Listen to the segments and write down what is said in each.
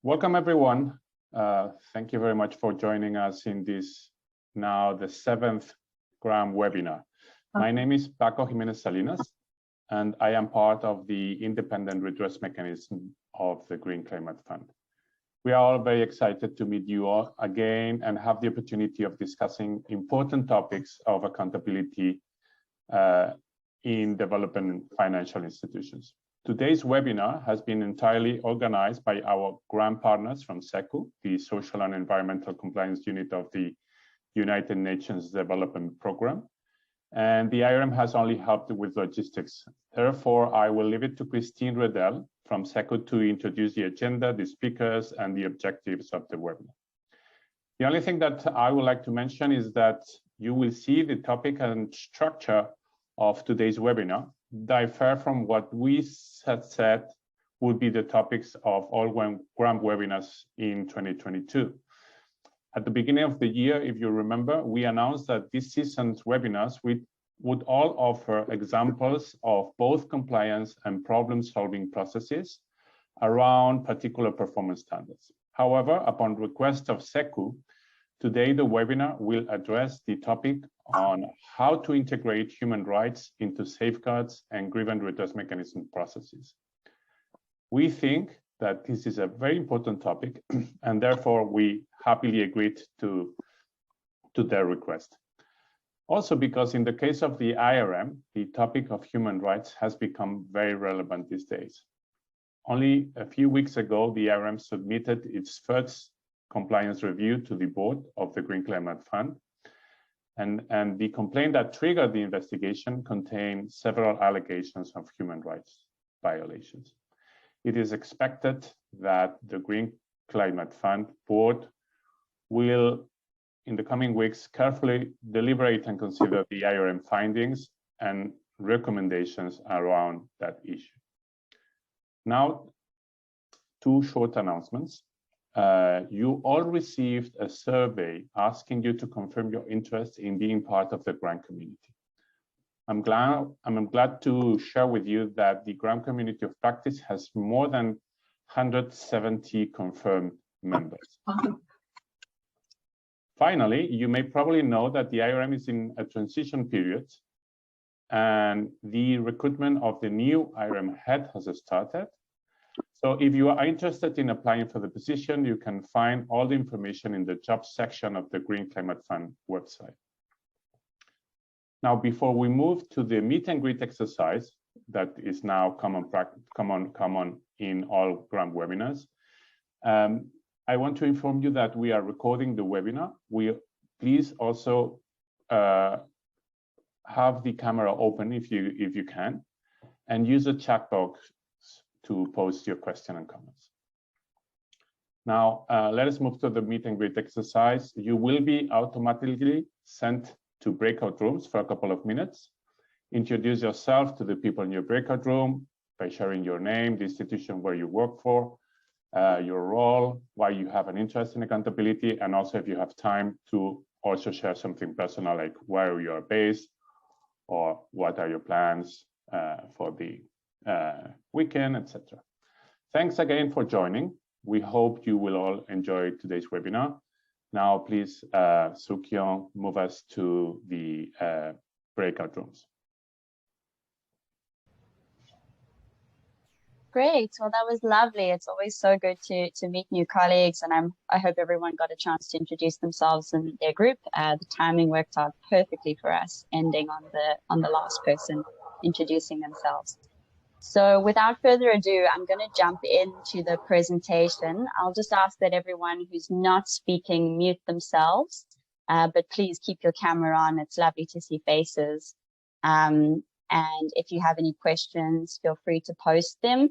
Welcome, everyone. Thank you very much for joining us in this now the 7th GRAM webinar. My name is Paco Jimenez Salinas, and I am part of the independent redress mechanism of the Green Climate Fund. We are all very excited to meet you all again and have the opportunity of discussing important topics of accountability in developing financial institutions. Today's webinar has been entirely organized by our grant partners from SECU, the Social and Environmental Compliance Unit of the United Nations Development Programme. And the IRM has only helped with logistics. Therefore, I will leave it to Christine Redell from SECU to introduce the agenda, the speakers, and the objectives of the webinar. The only thing that I would like to mention is that you will see the topic and structure of today's webinar differ from what we had said would be the topics of all GRAM webinars in 2022. At the beginning of the year, if you remember, we announced that this season's webinars would all offer examples of both compliance and problem-solving processes around particular performance standards. However, upon request of SECU, today the webinar will address the topic on how to integrate human rights into safeguards and grievance redress mechanism processes. We think that this is a very important topic, and therefore we happily agreed to their request. Also because in the case of the IRM, the topic of human rights has become very relevant these days. Only a few weeks ago, the IRM submitted its first compliance review to the board of the Green Climate Fund. And the complaint that triggered the investigation contained several allegations of human rights violations. It is expected that the Green Climate Fund board will, in the coming weeks, carefully deliberate and consider the IRM findings and recommendations around that issue. Now, two short announcements. You all received a survey asking you to confirm your interest in being part of the grant community. I'm glad to share with you that the grant community of practice has more than 170 confirmed members. Finally, you may probably know that the IRM is in a transition period and the recruitment of the new IRM head has started. So if you are interested in applying for the position, you can find all the information in the jobs section of the Green Climate Fund website. Now, before we move to the meet and greet exercise that is now common in all GRAM webinars, I want to inform you that we are recording the webinar. Please also have the camera open if you can, and use the chat box to post your question and comments. Now, let us move to the meet and greet exercise. You will be automatically sent to breakout rooms for a couple of minutes. Introduce yourself to the people in your breakout room by sharing your name, the institution where you work for, your role, why you have an interest in accountability, and also if you have time to also share something personal like where you are based or what are your plans for the weekend, etc. Thanks again for joining. We hope you will all enjoy today's webinar. Now, please, Sukyon, move us to the breakout rooms. Great. Well, that was lovely. It's always so good to meet new colleagues, and I hope everyone got a chance to introduce themselves and their group. The timing worked out perfectly for us, ending on the last person introducing themselves. So without further ado, I'm going to jump into the presentation. I'll just ask that everyone who's not speaking mute themselves, but please keep your camera on. It's lovely to see faces. And if you have any questions, feel free to post them.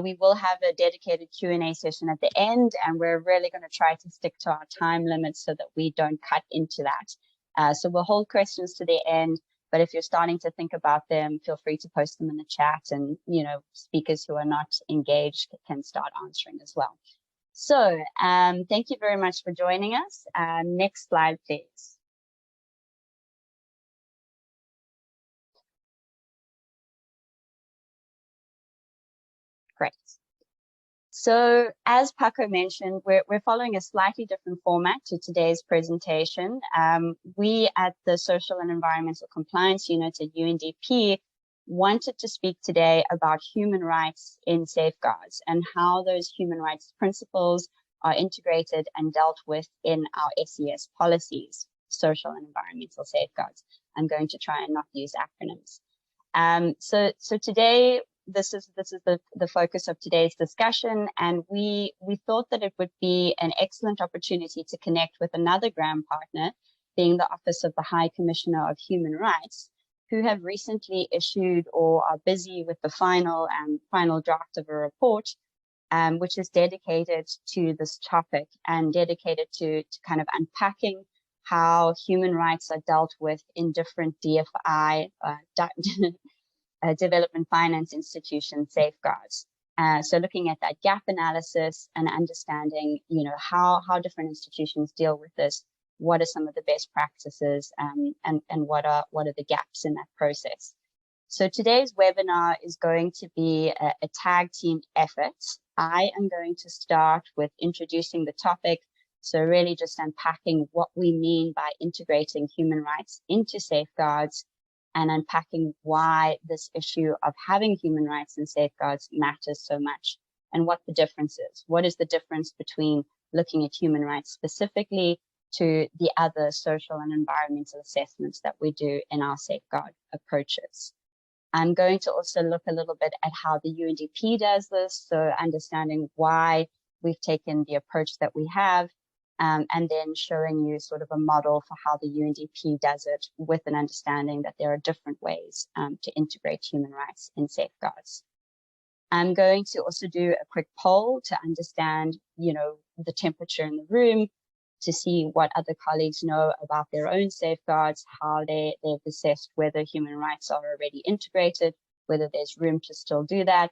We will have a dedicated Q&A session at the end, and we're really going to try to stick to our time limits so that we don't cut into that. So we'll hold questions to the end. But if you're starting to think about them, feel free to post them in the chat, and speakers who are not engaged can start answering as well. So thank you very much for joining us. Next slide, please. Great. So as Paco mentioned, we're following a slightly different format to today's presentation. We at the Social and Environmental Compliance Unit at UNDP wanted to speak today about human rights in safeguards and how those human rights principles are integrated and dealt with in our SES policies, social and environmental safeguards. I'm going to try and not use acronyms. So today, this is the focus of today's discussion, and we thought that it would be an excellent opportunity to connect with another GRAM partner, being the Office of the High Commissioner of Human Rights, who have recently issued or are busy with the final draft of a report, which is dedicated to this topic and dedicated to kind of unpacking how human rights are dealt with in different DFI, development finance institution safeguards. So looking at that gap analysis and understanding, how different institutions deal with this, what are some of the best practices, and what are the gaps in that process. So today's webinar is going to be a tag team effort. I am going to start with introducing the topic. So really just unpacking what we mean by integrating human rights into safeguards and unpacking why this issue of having human rights and safeguards matters so much and what the difference is. What is the difference between looking at human rights specifically to the other social and environmental assessments that we do in our safeguard approaches? I'm going to also look a little bit at how the UNDP does this, so understanding why we've taken the approach that we have, and then showing you sort of a model for how the UNDP does it with an understanding that there are different ways to integrate human rights in safeguards. I'm going to also do a quick poll to understand, the temperature in the room, to see what other colleagues know about their own safeguards, how they've assessed whether human rights are already integrated, whether there's room to still do that.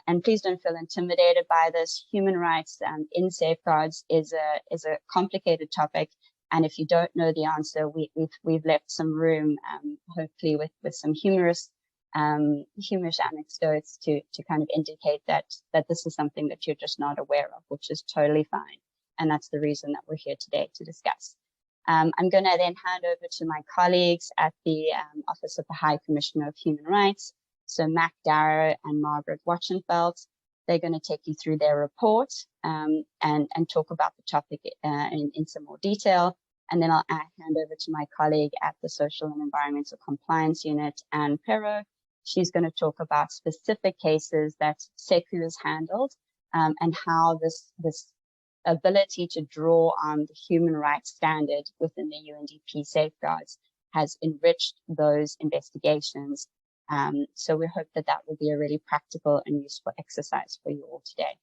And please don't feel intimidated by this. Human rights in safeguards is a complicated topic, and if you don't know the answer, we've left some room, hopefully with some humorous anecdotes to kind of indicate that this is something that you're just not aware of, which is totally fine. And that's the reason that we're here today to discuss. I'm going to then hand over to my colleagues at the Office of the High Commissioner of Human Rights. So Mac Darrow and Margaret Watchenfeld, they're going to take you through their report and talk about the topic in some more detail. And then I'll hand over to my colleague at the Social and Environmental Compliance Unit, Anne Perro. She's going to talk about specific cases that SECU has handled and how this ability to draw on the human rights standard within the UNDP safeguards has enriched those investigations. So we hope that will be a really practical and useful exercise for you all today.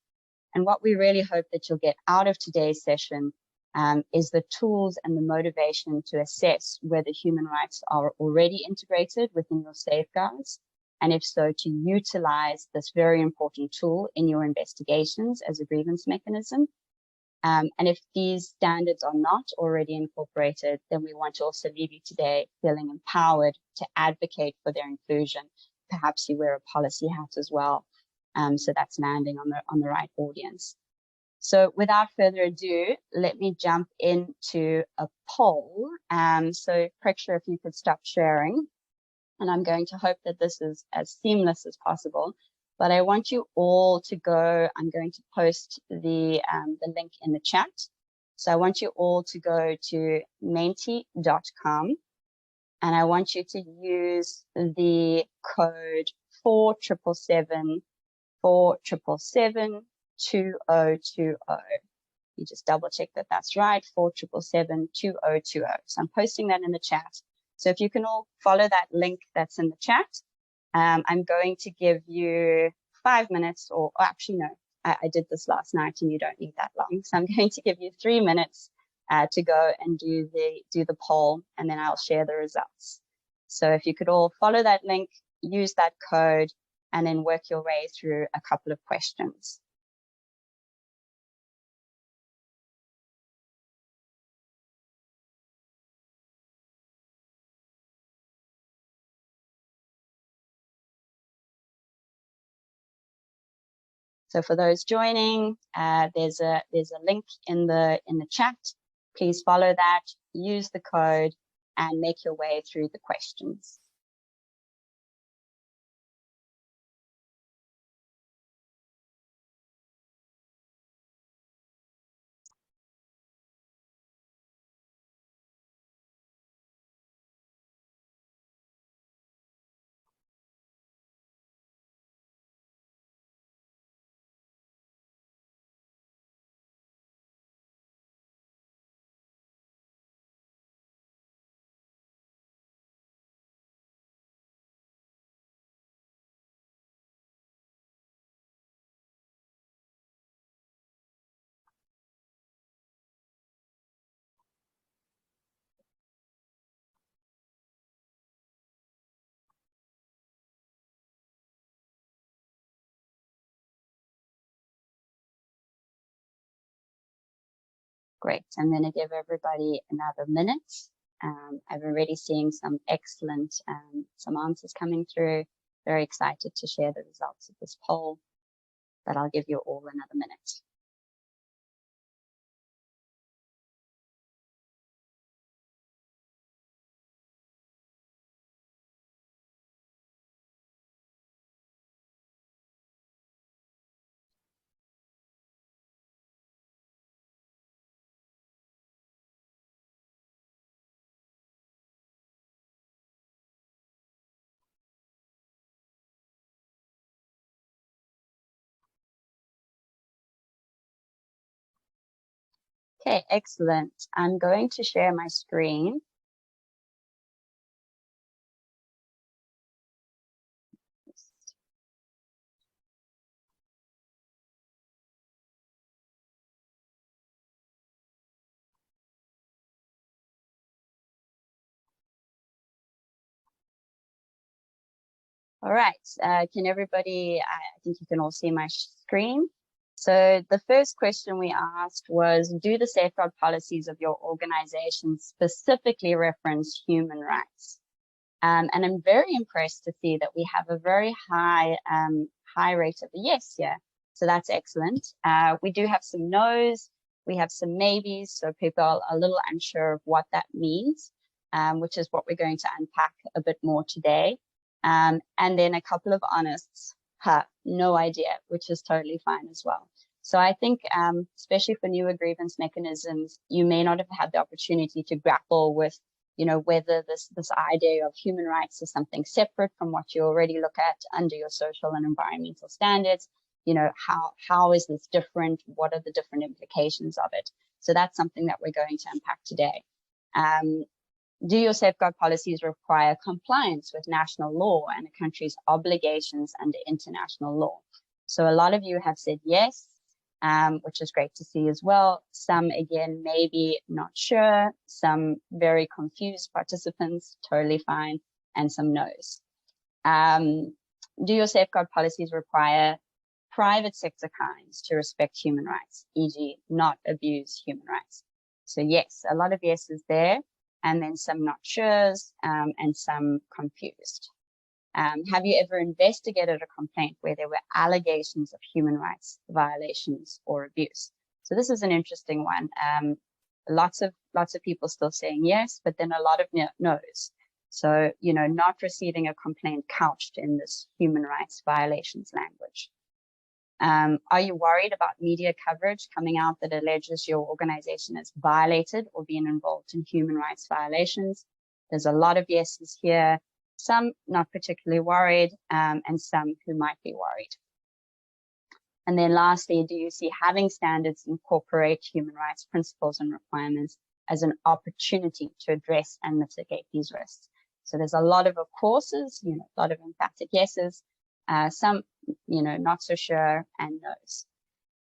And what we really hope that you'll get out of today's session is the tools and the motivation to assess whether human rights are already integrated within your safeguards, and if so, to utilize this very important tool in your investigations as a grievance mechanism. And if these standards are not already incorporated, then we want to also leave you today feeling empowered to advocate for their inclusion. Perhaps you wear a policy hat as well, so that's landing on the right audience. So without further ado, let me jump into a poll. So Preksha, if you could stop sharing, and I'm going to hope that this is as seamless as possible. But I want you all to go, I'm going to post the link in the chat. So I want you all to go to menti.com, and I want you to use the code 4777 2020. You just double check that that's right, 4777 2020. So I'm posting that in the chat. So if you can all follow that link that's in the chat, I'm going to give you 5 minutes, or actually no, I did this last night and you don't need that long. So I'm going to give you 3 minutes to go and do the poll, and then I'll share the results. So if you could all follow that link, use that code, and then work your way through a couple of questions. So for those joining, there's a link in the chat. Please follow that, use the code, and make your way through the questions. Great, I'm going to give everybody another minute. I've already seen some excellent, some answers coming through. Very excited to share the results of this poll, but I'll give you all another minute. Okay, excellent. I'm going to share my screen. All right, can everybody, I think you can all see my screen. So the first question we asked was, do the safeguard policies of your organization specifically reference human rights? And I'm very impressed to see that we have a very high rate of a yes here. So that's excellent. We do have some no's, we have some maybes, so people are a little unsure of what that means, which is what we're going to unpack a bit more today. And then a couple of honests, no idea, which is totally fine as well. So I think, especially for newer grievance mechanisms, you may not have had the opportunity to grapple with, you know, whether this idea of human rights is something separate from what you already look at under your social and environmental standards. You know, how is this different? What are the different implications of it? So that's something that we're going to unpack today. Do your safeguard policies require compliance with national law and a country's obligations under international law? So a lot of you have said yes, which is great to see as well. Some, again, maybe not sure. Some very confused participants, totally fine, and some no's. Do your safeguard policies require private sector kinds to respect human rights, e.g. not abuse human rights? So yes, a lot of yeses there, and then some not sure's, and some confused. Have you ever investigated a complaint where there were allegations of human rights violations or abuse? So this is an interesting one. Lots of people still saying yes, but then a lot of no's. So, you know, not receiving a complaint couched in this human rights violations language. Are you worried about media coverage coming out that alleges your organization has violated or been involved in human rights violations? There's a lot of yeses here, some not particularly worried, and some who might be worried. And then lastly, do you see having standards incorporate human rights principles and requirements as an opportunity to address and mitigate these risks? So there's a lot of courses, you know, a lot of emphatic yeses, some, you know, not so sure, and no's.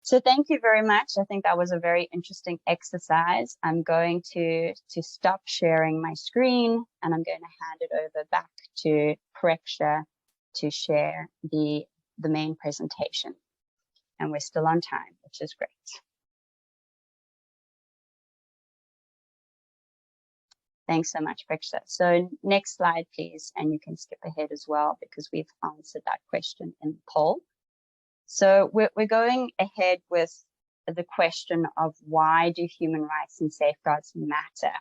So thank you very much. I think that was a very interesting exercise. I'm going to stop sharing my screen, and I'm going to hand it over back to Preksha to share the main presentation. And we're still on time, which is great. Thanks so much, Preksha. So next slide, please, and you can skip ahead as well because we've answered that question in the poll. So we're going ahead with the question of why do human rights and safeguards matter?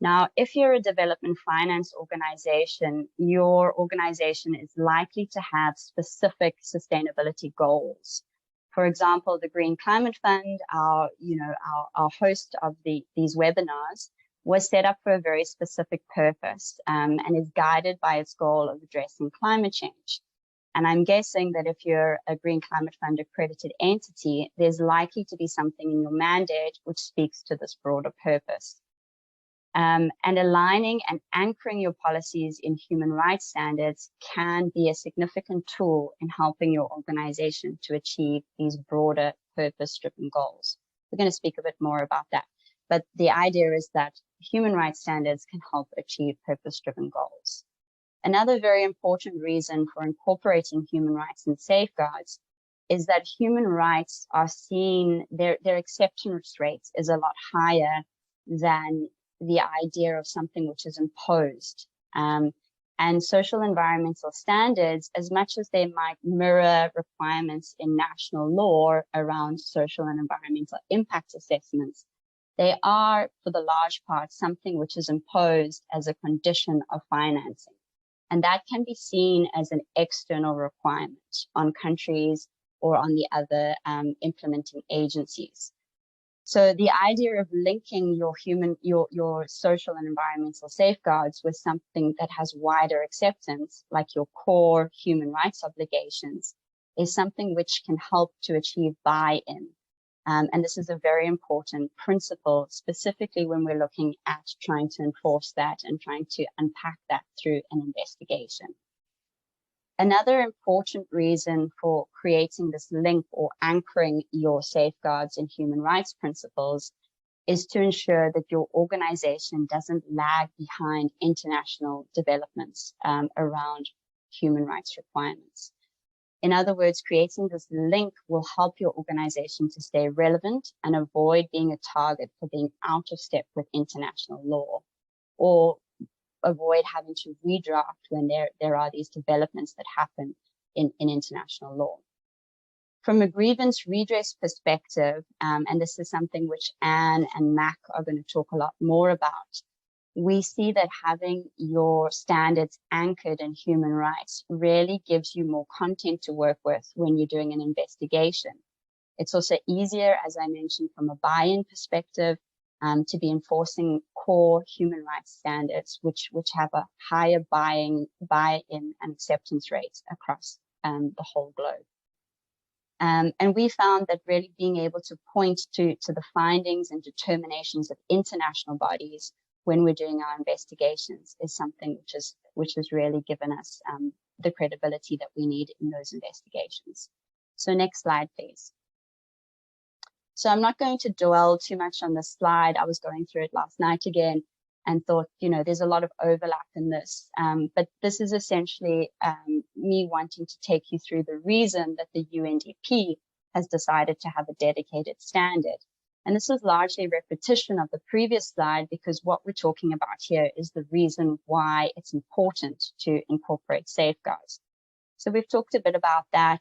Now, if you're a development finance organization, your organization is likely to have specific sustainability goals. For example, the Green Climate Fund, our host of these webinars, was set up for a very specific purpose and is guided by its goal of addressing climate change. And I'm guessing that if you're a Green Climate Fund accredited entity, there's likely to be something in your mandate which speaks to this broader purpose. And aligning and anchoring your policies in human rights standards can be a significant tool in helping your organization to achieve these broader purpose-driven goals. We're going to speak a bit more about that. But the idea is that human rights standards can help achieve purpose-driven goals. Another very important reason for incorporating human rights and safeguards is that human rights are seen, their acceptance rates is a lot higher than the idea of something which is imposed. And social environmental standards, as much as they might mirror requirements in national law around social and environmental impact assessments, they are, for the large part, something which is imposed as a condition of financing. And that can be seen as an external requirement on countries or on the other implementing agencies. So the idea of linking your social and environmental safeguards with something that has wider acceptance, like your core human rights obligations, is something which can help to achieve buy-in. And this is a very important principle, specifically when we're looking at trying to enforce that and trying to unpack that through an investigation. Another important reason for creating this link or anchoring your safeguards in human rights principles is to ensure that your organization doesn't lag behind international developments around human rights requirements. In other words, creating this link will help your organization to stay relevant and avoid being a target for being out of step with international law, or avoid having to redraft when there are these developments that happen in international law. From a grievance redress perspective, and this is something which Anne and Mac are going to talk a lot more about, we see that having your standards anchored in human rights really gives you more content to work with when you're doing an investigation. It's also easier, as I mentioned, from a buy-in perspective, to be enforcing core human rights standards, which have a higher buy-in and acceptance rates across the whole globe. And we found that really being able to point to the findings and determinations of international bodies when we're doing our investigations is something which has really given us the credibility that we need in those investigations. So next slide, please. So I'm not going to dwell too much on this slide. I was going through it last night again and thought, there's a lot of overlap in this. But this is essentially me wanting to take you through the reason that the UNDP has decided to have a dedicated standard. And this is largely repetition of the previous slide, because what we're talking about here is the reason why it's important to incorporate safeguards. So we've talked a bit about that.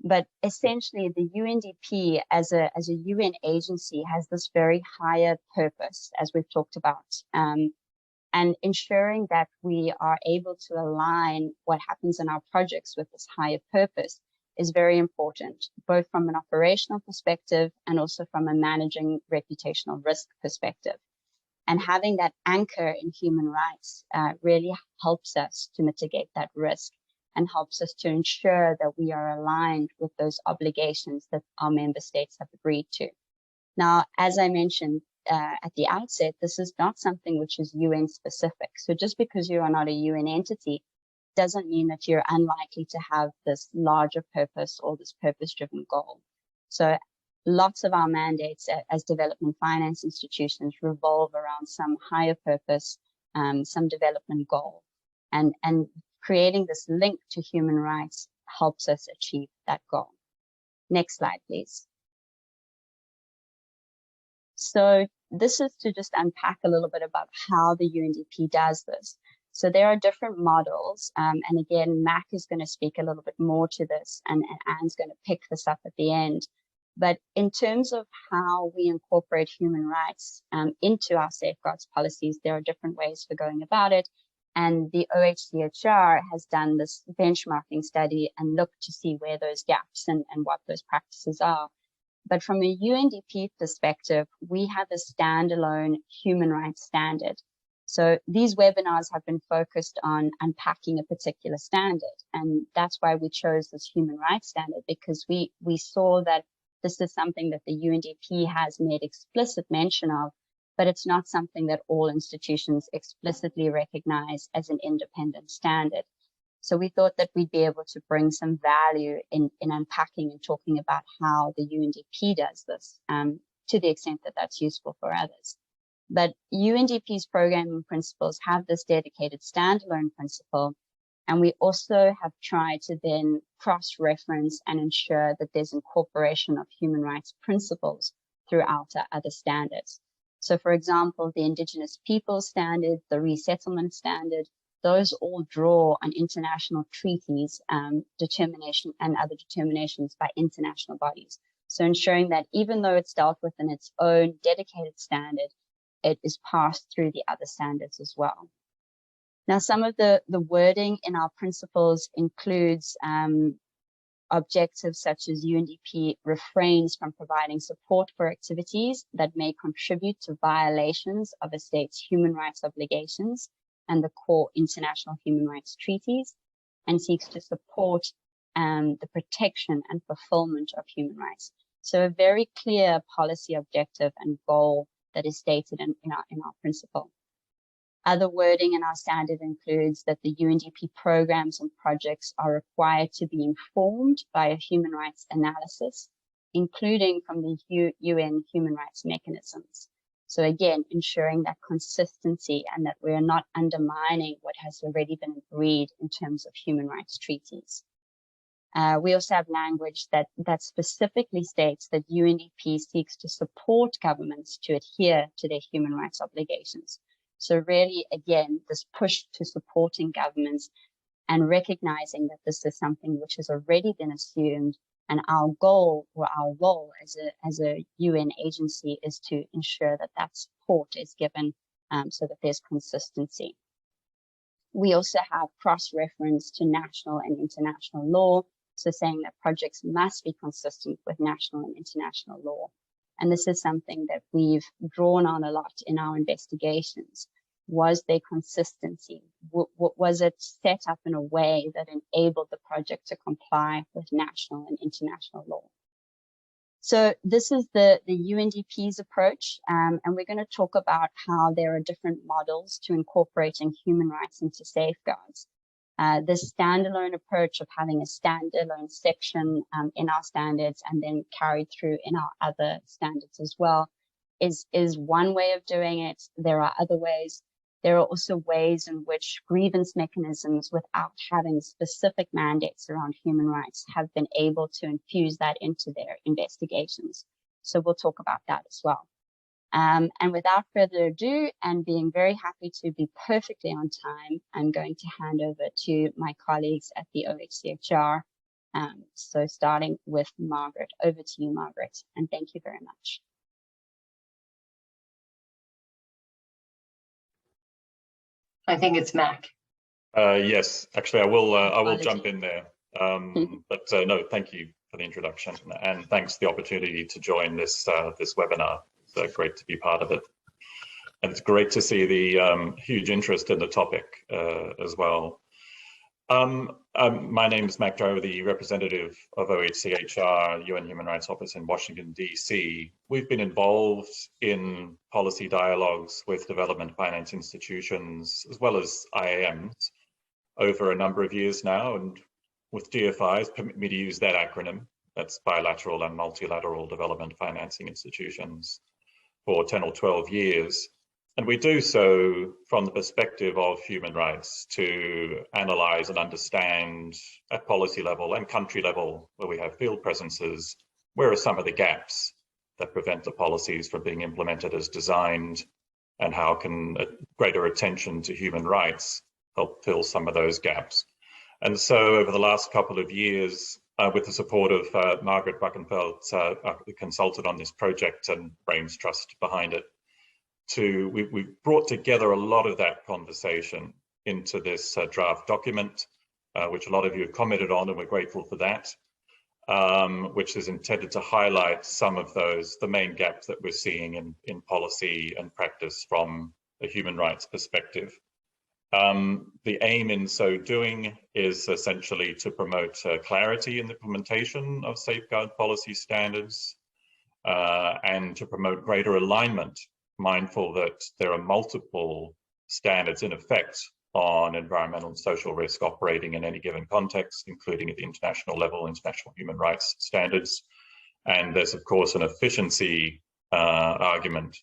But essentially, the UNDP as a UN agency has this very higher purpose, as we've talked about, and ensuring that we are able to align what happens in our projects with this higher purpose is very important, both from an operational perspective and also from a managing reputational risk perspective. And having that anchor in human rights really helps us to mitigate that risk and helps us to ensure that we are aligned with those obligations that our member states have agreed to. Now, as I mentioned at the outset, this is not something which is UN specific. So just because you are not a UN entity doesn't mean that you're unlikely to have this larger purpose or this purpose-driven goal. So lots of our mandates as development finance institutions revolve around some higher purpose, some development goal. And creating this link to human rights helps us achieve that goal. Next slide, please. So this is to just unpack a little bit about how the UNDP does this. So there are different models. And again, Mac is going to speak a little bit more to this, and Anne's going to pick this up at the end. But in terms of how we incorporate human rights into our safeguards policies, there are different ways for going about it. And the OHCHR has done this benchmarking study and looked to see where those gaps and what those practices are. But from a UNDP perspective, we have a standalone human rights standard. So these webinars have been focused on unpacking a particular standard. And that's why we chose this human rights standard, because we saw that this is something that the UNDP has made explicit mention of, but it's not something that all institutions explicitly recognize as an independent standard. So we thought that we'd be able to bring some value in unpacking and talking about how the UNDP does this, to the extent that that's useful for others. But UNDP's programming principles have this dedicated standalone principle, and we also have tried to then cross-reference and ensure that there's incorporation of human rights principles throughout our other standards. So for example, the Indigenous Peoples Standard, the Resettlement Standard, those all draw on international treaties, determination and other determinations by international bodies. So ensuring that even though it's dealt with in its own dedicated standard, it is passed through the other standards as well. Now, some of the wording in our principles includes objectives such as UNDP refrains from providing support for activities that may contribute to violations of a state's human rights obligations and the core international human rights treaties, and seeks to support the protection and fulfillment of human rights. So a very clear policy objective and goal that is stated in our principle. Other wording in our standard includes that the UNDP programs and projects are required to be informed by a human rights analysis, including from the UN human rights mechanisms. So again, ensuring that consistency and that we are not undermining what has already been agreed in terms of human rights treaties. We also have language that specifically states that UNDP seeks to support governments to adhere to their human rights obligations. So really, again, this push to supporting governments and recognizing that this is something which has already been assumed, and our goal or our role as a UN agency is to ensure that that support is given so that there's consistency. We also have cross-reference to national and international law, so saying that projects must be consistent with national and international law. And this is something that we've drawn on a lot in our investigations. Was there consistency? Was it set up in a way that enabled the project to comply with national and international law? So this is the UNDP's approach, and we're going to talk about how there are different models to incorporating human rights into safeguards. This standalone approach of having a standalone section in our standards and then carried through in our other standards as well is one way of doing it. There are other ways. There are also ways in which grievance mechanisms, without having specific mandates around human rights, have been able to infuse that into their investigations. So we'll talk about that as well. And without further ado, and being very happy to be perfectly on time, I'm going to hand over to my colleagues at the OHCHR. So starting with Margaret. Over to you, Margaret, and thank you very much. I think it's Mac. Yes, actually, I will jump in there. But no, thank you for the introduction, and thanks for the opportunity to join this webinar. It's great to be part of it, and it's great to see the huge interest in the topic as well. My name is Mac Joe, the representative of OHCHR, UN Human Rights Office in Washington, DC. We've been involved in policy dialogues with development finance institutions, as well as IAMs, over a number of years now. And with DFIs, permit me to use that acronym, that's bilateral and multilateral development financing institutions, for 10 or 12 years. And we do so from the perspective of human rights, to analyze and understand at policy level and country level, where we have field presences, where are some of the gaps that prevent the policies from being implemented as designed, and how can greater attention to human rights help fill some of those gaps. And so over the last couple of years, with the support of Margaret Buckenfeld, the consultant on this project and Brains Trust behind it, we've brought together a lot of that conversation into this draft document, which a lot of you have commented on, and we're grateful for that, which is intended to highlight some of the main gaps that we're seeing in policy and practice from a human rights perspective. The aim in so doing is essentially to promote clarity in the implementation of safeguard policy standards and to promote greater alignment, mindful that there are multiple standards in effect on environmental and social risk operating in any given context, including at the international level, international human rights standards. And there's, of course, an efficiency argument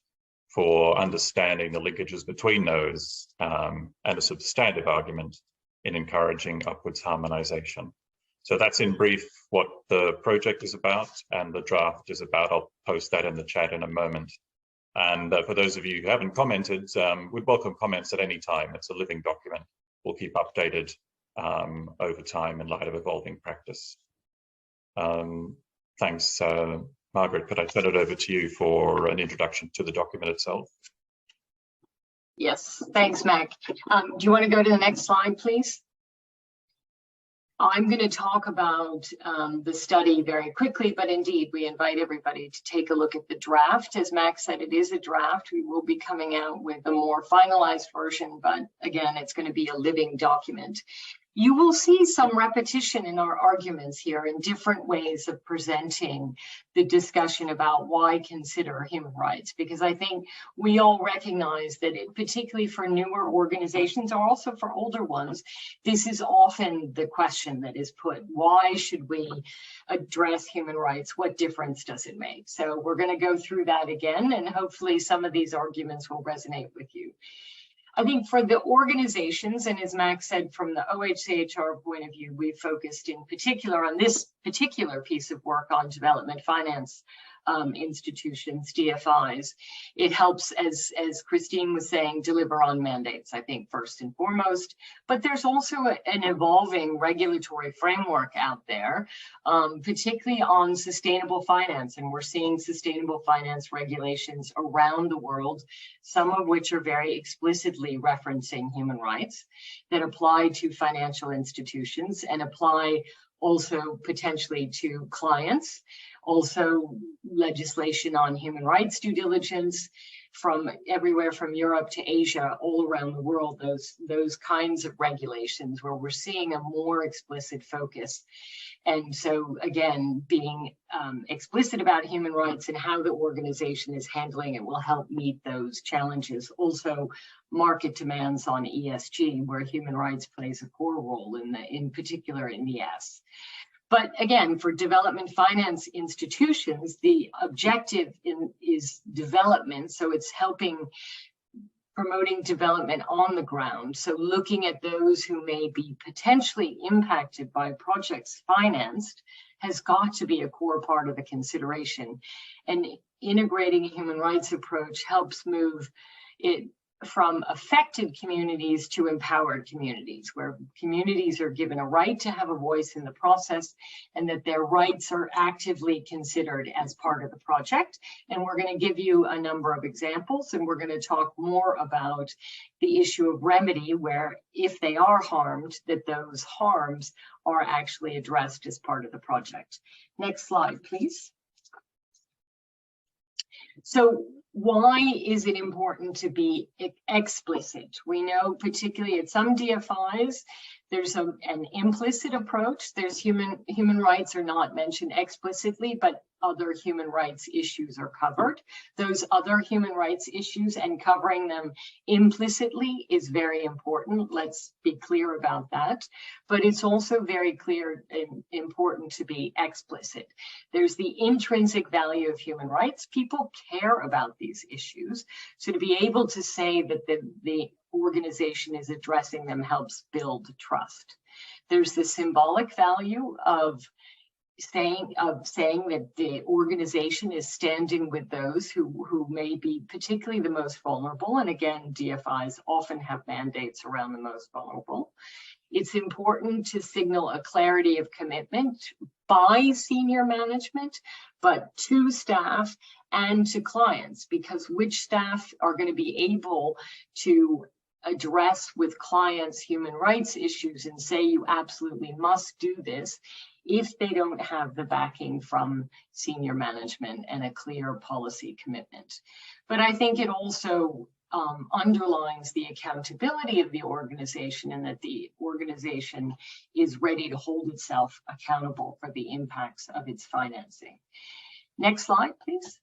for understanding the linkages between those and a substantive argument in encouraging upwards harmonization. So that's in brief what the project is about and the draft is about. I'll post that in the chat in a moment. And for those of you who haven't commented, we'd welcome comments at any time. It's a living document. We'll keep updated over time in light of evolving practice. Thanks, Margaret. Could I turn it over to you for an introduction to the document itself? Yes, thanks, Mac. Do you want to go to the next slide, please? I'm going to talk about the study very quickly, but indeed, we invite everybody to take a look at the draft. As Max said, it is a draft. We will be coming out with a more finalized version, but again, it's going to be a living document. You will see some repetition in our arguments here in different ways of presenting the discussion about why consider human rights, because I think we all recognize that particularly for newer organizations or also for older ones, this is often the question that is put. Why should we address human rights? What difference does it make? So we're going to go through that again, and hopefully some of these arguments will resonate with you. I think for the organizations, and as Max said, from the OHCHR point of view, we focused in particular on this particular piece of work on development finance institutions, DFIs. It helps, as Christine was saying, deliver on mandates, I think, first and foremost. But there's also an evolving regulatory framework out there, particularly on sustainable finance. And we're seeing sustainable finance regulations around the world, some of which are very explicitly referencing human rights that apply to financial institutions and apply also potentially to clients. Also legislation on human rights due diligence from everywhere from Europe to Asia, all around the world, those kinds of regulations where we're seeing a more explicit focus. And so again, being explicit about human rights and how the organization is handling it will help meet those challenges. Also, market demands on ESG, where human rights plays a core role in particular in the S. But again, for development finance institutions, the objective is development. So it's promoting development on the ground. So looking at those who may be potentially impacted by projects financed has got to be a core part of the consideration. And integrating a human rights approach helps move it from affected communities to empowered communities, where communities are given a right to have a voice in the process and that their rights are actively considered as part of the project. And we're going to give you a number of examples, and we're going to talk more about the issue of remedy, where if they are harmed, that those harms are actually addressed as part of the project. Next slide, please. So why is it important to be explicit? We know particularly at some DFIs, there's an implicit approach. There's human rights are not mentioned explicitly, but other human rights issues are covered. Those other human rights issues and covering them implicitly is very important. Let's be clear about that. But it's also very clear and important to be explicit. There's the intrinsic value of human rights. People care about these issues. So to be able to say that the organization is addressing them helps build trust. There's the symbolic value of saying that the organization is standing with those who may be particularly the most vulnerable. And again, DFIs often have mandates around the most vulnerable. It's important to signal a clarity of commitment by senior management, but to staff and to clients, because which staff are going to be able to address with clients human rights issues and say you absolutely must do this if they don't have the backing from senior management and a clear policy commitment. But I think it also underlines the accountability of the organization, and that the organization is ready to hold itself accountable for the impacts of its financing. Next slide, please.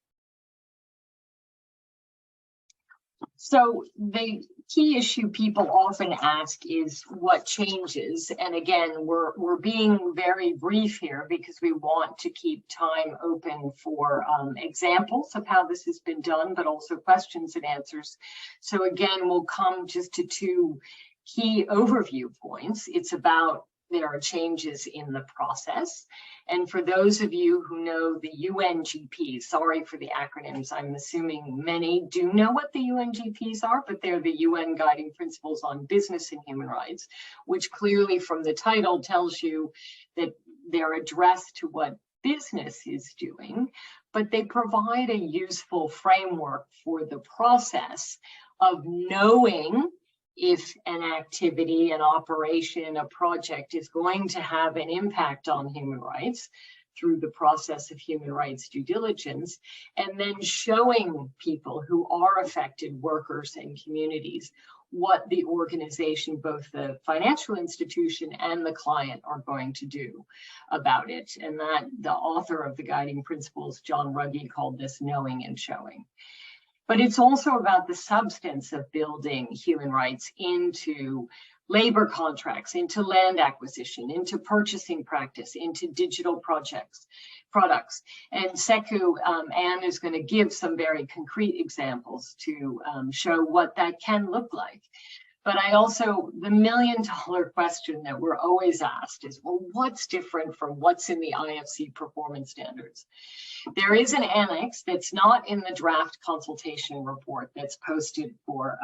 So the key issue people often ask is what changes, and again, we're being very brief here because we want to keep time open for examples of how this has been done, but also questions and answers. So again, we'll come just to two key overview points. It's about there are changes in the process. And for those of you who know the UNGP, sorry for the acronyms, I'm assuming many do know what the UNGPs are, but they're the UN Guiding Principles on Business and Human Rights, which clearly from the title tells you that they're addressed to what business is doing, but they provide a useful framework for the process of knowing if an activity, an operation, a project is going to have an impact on human rights through the process of human rights due diligence, and then showing people who are affected, workers and communities, what the organization, both the financial institution and the client, are going to do about it. And that the author of the Guiding Principles, John Ruggie, called this knowing and showing. But it's also about the substance of building human rights into labor contracts, into land acquisition, into purchasing practice, into digital products. And SECU, Anne is going to give some very concrete examples to show what that can look like. But I also, the million-dollar question that we're always asked is, well, what's different from what's in the IFC performance standards? There is an annex that's not in the draft consultation report that's posted for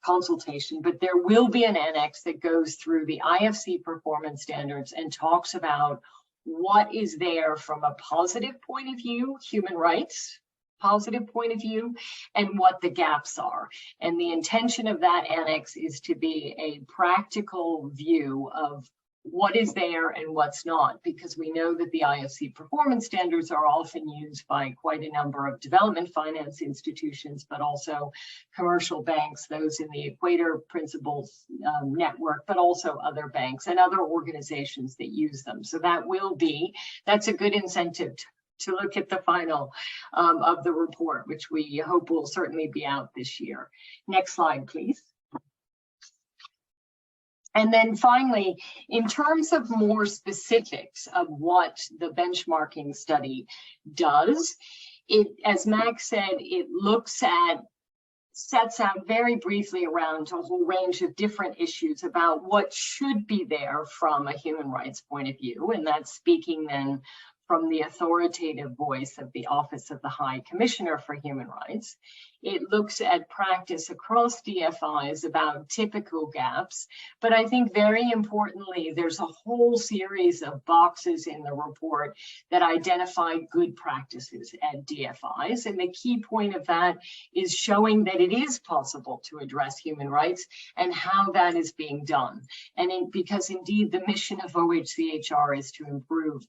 consultation, but there will be an annex that goes through the IFC performance standards and talks about what is there from a positive point of view, human rights, positive point of view, and what the gaps are. And the intention of that annex is to be a practical view of what is there and what's not, because we know that the IFC performance standards are often used by quite a number of development finance institutions, but also commercial banks, those in the Equator Principles network, but also other banks and other organizations that use them. So that's a good incentive to look at the final of the report, which we hope will certainly be out this year. Next slide, please. And then finally, in terms of more specifics of what the benchmarking study does, as Max said, it sets out very briefly around a whole range of different issues about what should be there from a human rights point of view. And that's speaking then from the authoritative voice of the Office of the High Commissioner for Human Rights. It looks at practice across DFIs about typical gaps, but I think very importantly, there's a whole series of boxes in the report that identify good practices at DFIs. And the key point of that is showing that it is possible to address human rights and how that is being done. And because indeed the mission of OHCHR is to improve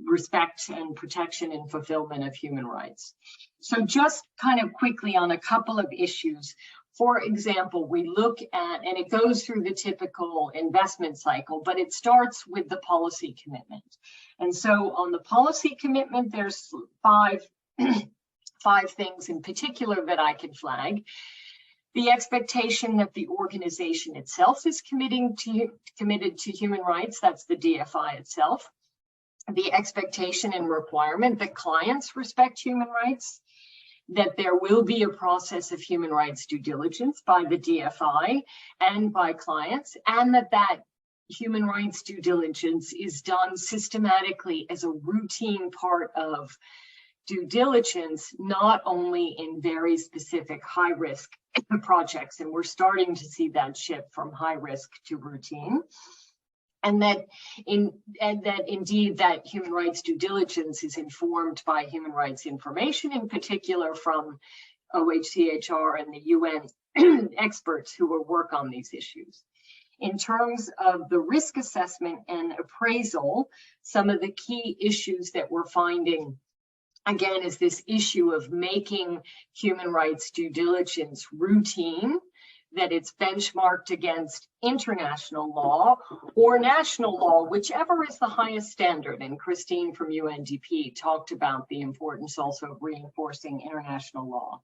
respect and protection and fulfillment of human rights. So just kind of quickly on a couple of issues. For example, we look at, and it goes through the typical investment cycle, but it starts with the policy commitment. And so on the policy commitment, there's five things in particular that I can flag. The expectation that the organization itself is committed to human rights, that's the DFI itself. The expectation and requirement that clients respect human rights, that there will be a process of human rights due diligence by the DFI and by clients, and that human rights due diligence is done systematically as a routine part of due diligence, not only in very specific high risk projects, and we're starting to see that shift from high risk to routine. And that indeed that human rights due diligence is informed by human rights information, in particular from OHCHR and the UN experts who will work on these issues. In terms of the risk assessment and appraisal, some of the key issues that we're finding, again, is this issue of making human rights due diligence routine, that it's benchmarked against international law or national law, whichever is the highest standard. And Christine from UNDP talked about the importance also of reinforcing international law.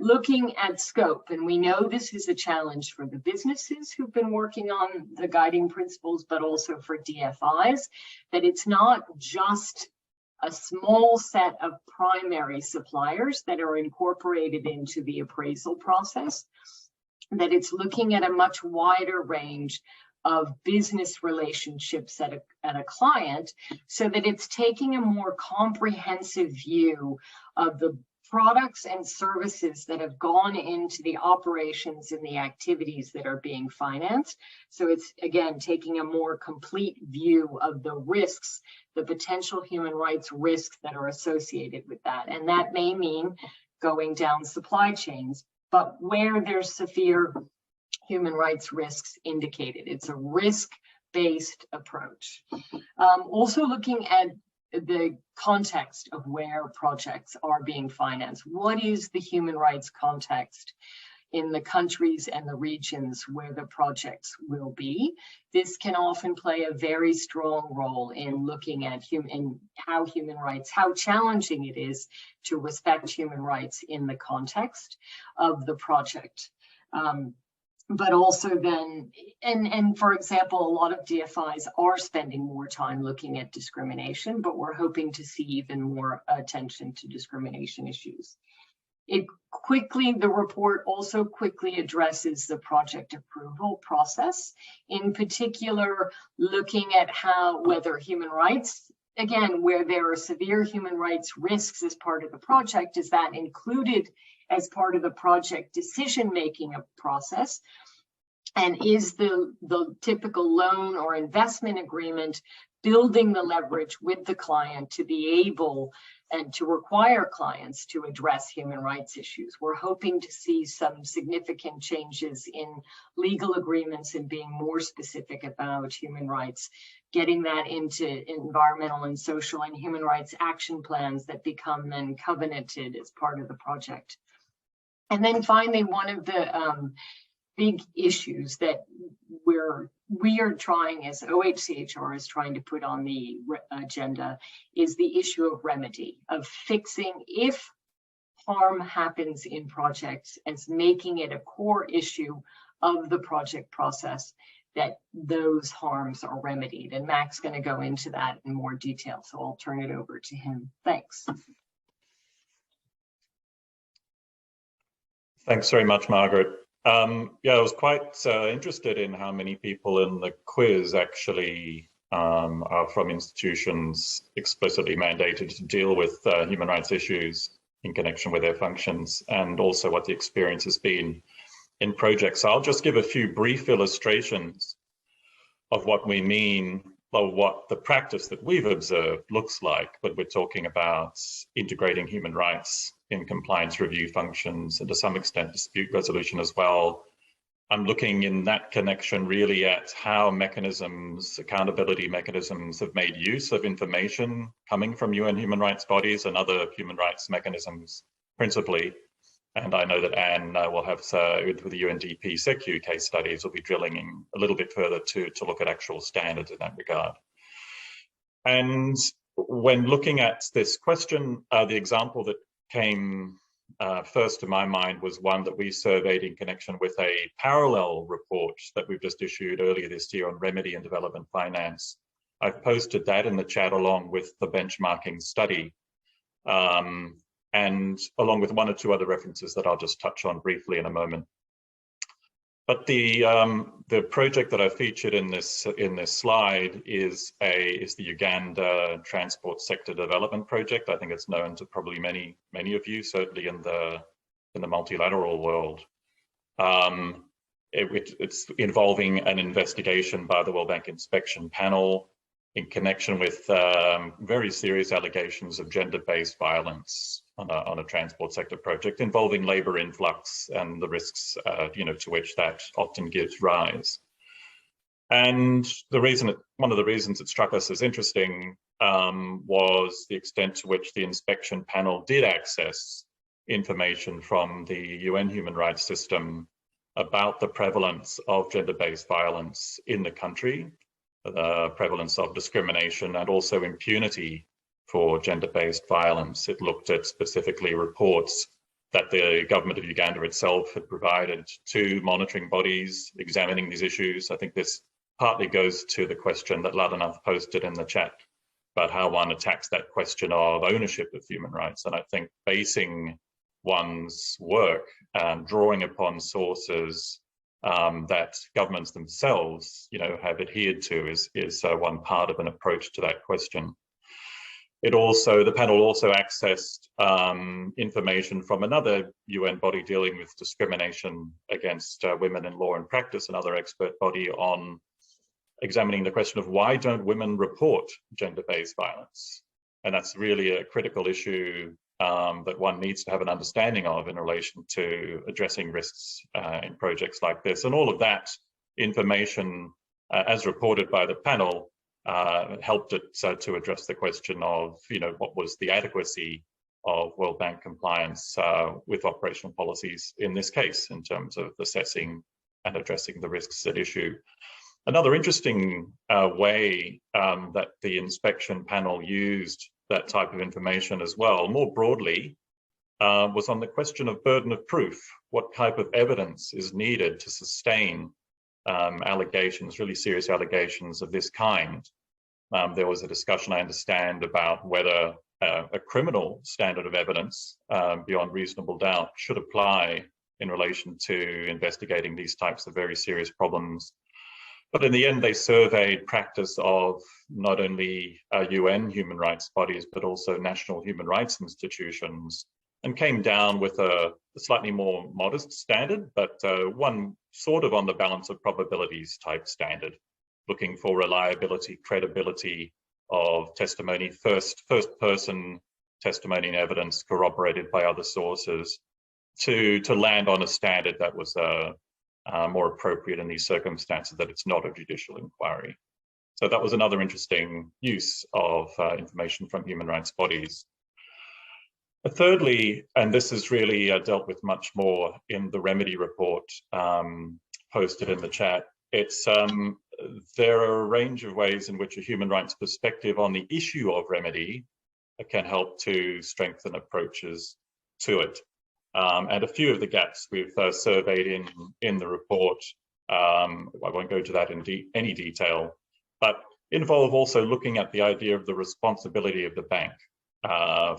Looking at scope, and we know this is a challenge for the businesses who've been working on the guiding principles, but also for DFIs, that it's not just a small set of primary suppliers that are incorporated into the appraisal process, that it's looking at a much wider range of business relationships at a client, so that it's taking a more comprehensive view of the products and services that have gone into the operations and the activities that are being financed. So it's, again, taking a more complete view of the risks, the potential human rights risks that are associated with that. And that may mean going down supply chains, but where there's severe human rights risks indicated. It's a risk-based approach. Also looking at the context of where projects are being financed. What is the human rights context in the countries and the regions where the projects will be? This can often play a very strong role in looking at how human rights, how challenging it is to respect human rights in the context of the project. But also then, and for example, a lot of DFIs are spending more time looking at discrimination, but we're hoping to see even more attention to discrimination issues. The report also quickly addresses the project approval process, in particular, looking at whether human rights, again, where there are severe human rights risks as part of the project, is that included as part of the project decision-making process? And is the typical loan or investment agreement building the leverage with the client to be able and to require clients to address human rights issues? We're hoping to see some significant changes in legal agreements and being more specific about human rights, getting that into environmental and social and human rights action plans that become then covenanted as part of the project. And then finally, one of the big issues that we are trying, as OHCHR is trying to put on the agenda, is the issue of remedy, of fixing if harm happens in projects, as making it a core issue of the project process, that those harms are remedied. And Mac's going to go into that in more detail, so I'll turn it over to him. Thanks. Thanks very much, Margaret. Yeah, I was quite interested in how many people in the quiz actually are from institutions explicitly mandated to deal with human rights issues in connection with their functions, and also what the experience has been in projects. So I'll just give a few brief illustrations of what we mean, or what the practice that we've observed looks like, but we're talking about integrating human rights in compliance review functions, and to some extent dispute resolution as well. I'm looking in that connection really at how mechanisms, accountability mechanisms, have made use of information coming from UN human rights bodies and other human rights mechanisms principally. And I know that Anne will have, with the UNDP SECU case studies, will be drilling in a little bit further to look at actual standards in that regard. And when looking at this question, the example that came first to my mind was one that we surveyed in connection with a parallel report that we've just issued earlier this year on remedy and development finance. I've posted that in the chat along with the benchmarking study, and along with one or two other references that I'll just touch on briefly in a moment. But the project that I featured in this slide is the Uganda Transport Sector Development Project. I think it's known to probably many of you, certainly in the multilateral world. It's involving an investigation by the World Bank Inspection Panel in connection with very serious allegations of gender-based violence on a transport sector project involving labour influx and the risks, to which that often gives rise. And one of the reasons it struck us as interesting was the extent to which the inspection panel did access information from the UN human rights system about the prevalence of gender-based violence in the country, the prevalence of discrimination and also impunity for gender-based violence. It looked at specifically reports that the government of Uganda itself had provided to monitoring bodies examining these issues. I think this partly goes to the question that Ladanath posted in the chat about how one attacks that question of ownership of human rights. And I think basing one's work and drawing upon sources that governments themselves, have adhered to is one part of an approach to that question. The panel also accessed information from another UN body dealing with discrimination against women in law and practice, another expert body on examining the question of why don't women report gender-based violence? And that's really a critical issue that one needs to have an understanding of in relation to addressing risks in projects like this. And all of that information, as reported by the panel, helped it to address the question of, what was the adequacy of World Bank compliance with operational policies in this case, in terms of assessing and addressing the risks at issue. Another interesting way that the inspection panel used that type of information as well, more broadly, was on the question of burden of proof. What type of evidence is needed to sustain allegations, really serious allegations of this kind? There was a discussion, I understand, about whether a criminal standard of evidence beyond reasonable doubt should apply in relation to investigating these types of very serious problems. But in the end, they surveyed practice of not only UN human rights bodies, but also national human rights institutions, and came down with a slightly more modest standard, but one sort of on the balance of probabilities type standard, looking for reliability, credibility of testimony, first person testimony and evidence corroborated by other sources, to land on a standard that was more appropriate in these circumstances, that it's not a judicial inquiry. So that was another interesting use of information from human rights bodies. Thirdly, and this is really dealt with much more in the remedy report posted in the chat, there are a range of ways in which a human rights perspective on the issue of remedy can help to strengthen approaches to it. And a few of the gaps we've surveyed in the report, I won't go to that in any detail, but involve also looking at the idea of the responsibility of the bank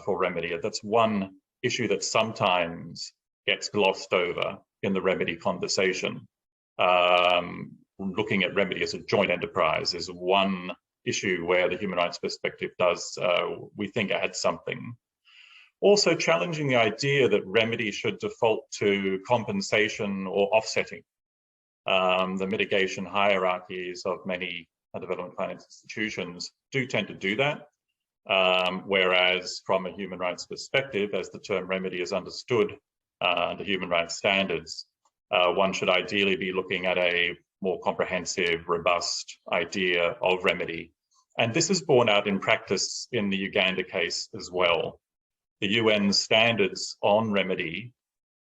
for remedy. That's one issue that sometimes gets glossed over in the remedy conversation. Looking at remedy as a joint enterprise is one issue where the human rights perspective does, we think, add something. Also challenging the idea that remedy should default to compensation or offsetting. The mitigation hierarchies of many development finance institutions do tend to do that. Whereas from a human rights perspective, as the term remedy is understood under human rights standards, one should ideally be looking at a more comprehensive, robust idea of remedy. And this is borne out in practice in the Uganda case as well. The UN standards on remedy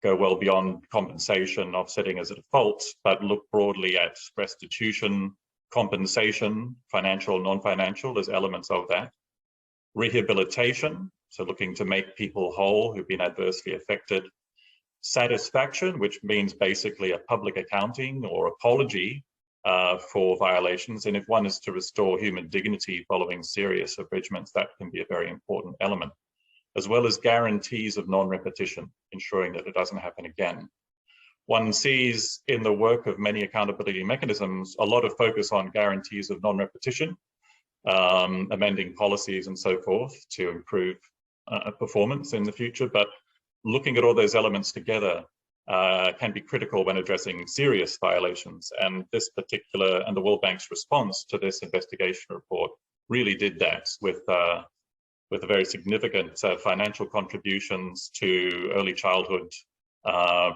go well beyond compensation, offsetting as a default, but look broadly at restitution, compensation, financial, non-financial, as elements of that. Rehabilitation, so looking to make people whole who've been adversely affected. Satisfaction, which means basically a public accounting or apology for violations. And if one is to restore human dignity following serious abridgments, that can be a very important element, as well as guarantees of non-repetition, ensuring that it doesn't happen again. one sees in the work of many accountability mechanisms a lot of focus on guarantees of non-repetition, amending policies and so forth to improve performance in the future. But looking at all those elements together can be critical when addressing serious violations. And this particular, and the World Bank's response to this investigation report really did that with very significant financial contributions to early childhood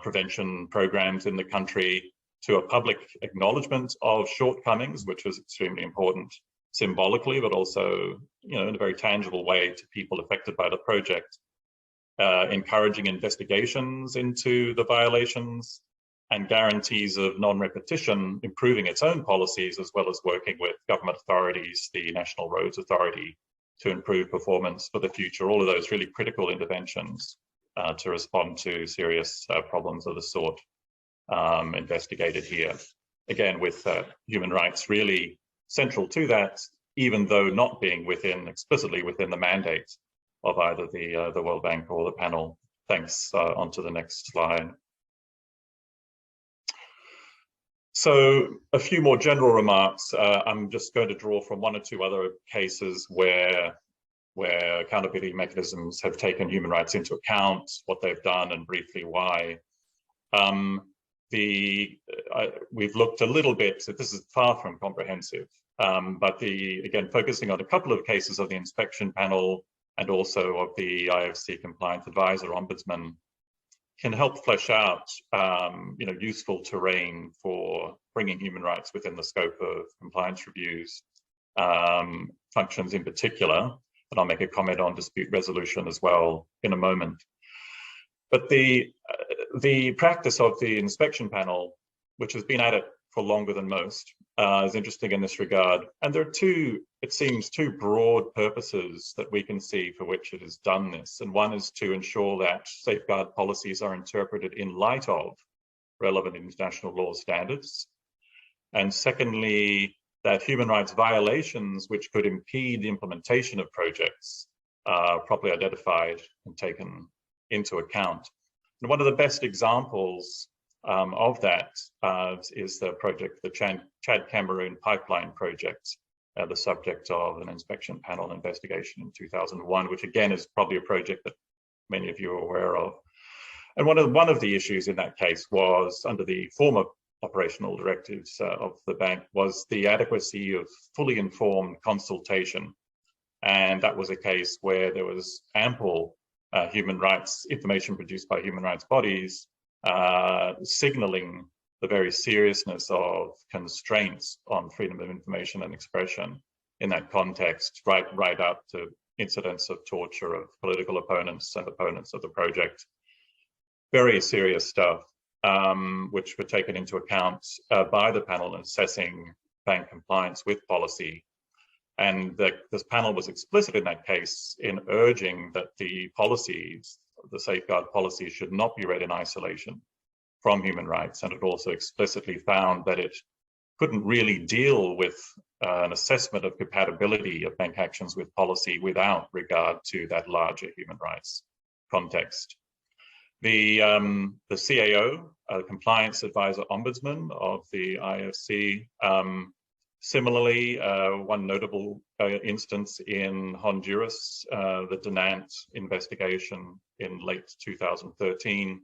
prevention programs in the country, to a public acknowledgement of shortcomings, which was extremely important symbolically, but also, in a very tangible way to people affected by the project, encouraging investigations into the violations and guarantees of non-repetition, improving its own policies, as well as working with government authorities, the National Roads Authority, to improve performance for the future. All of those really critical interventions to respond to serious problems of the sort investigated here. Again, with human rights really central to that, even though not being explicitly within the mandate of either the World Bank or the panel. Thanks. On to the next slide. So a few more general remarks. I'm just going to draw from one or two other cases where accountability mechanisms have taken human rights into account, what they've done, and briefly why. We've looked a little bit, so this is far from comprehensive, but again, focusing on a couple of cases of the inspection panel and also of the IFC Compliance Advisor Ombudsman can help flesh out, useful terrain for bringing human rights within the scope of compliance reviews, functions in particular, and I'll make a comment on dispute resolution as well in a moment. But the practice of the inspection panel, which has been at it for longer than most, is interesting in this regard. And there are two broad purposes that we can see for which it has done this. And one is to ensure that safeguard policies are interpreted in light of relevant international law standards. And secondly, that human rights violations which could impede the implementation of projects are properly identified and taken into account. And one of the best examples of that is the project, the Chad-Cameroon Pipeline Project, the subject of an inspection panel investigation in 2001, which again is probably a project that many of you are aware of. And one of the issues in that case was, under the former operational directives of the bank, was the adequacy of fully informed consultation. And that was a case where there was ample human rights information produced by human rights bodies signaling the very seriousness of constraints on freedom of information and expression in that context, right up to incidents of torture of political opponents and opponents of the project. Very serious stuff, which were taken into account by the panel in assessing bank compliance with policy. And this panel was explicit in that case in urging that the policies, the safeguard policies, should not be read in isolation from human rights. And it also explicitly found that it couldn't really deal with an assessment of compatibility of bank actions with policy without regard to that larger human rights context. The CAO, Compliance Advisor Ombudsman of the IFC, similarly, one notable instance in Honduras, the Denant investigation in late 2013,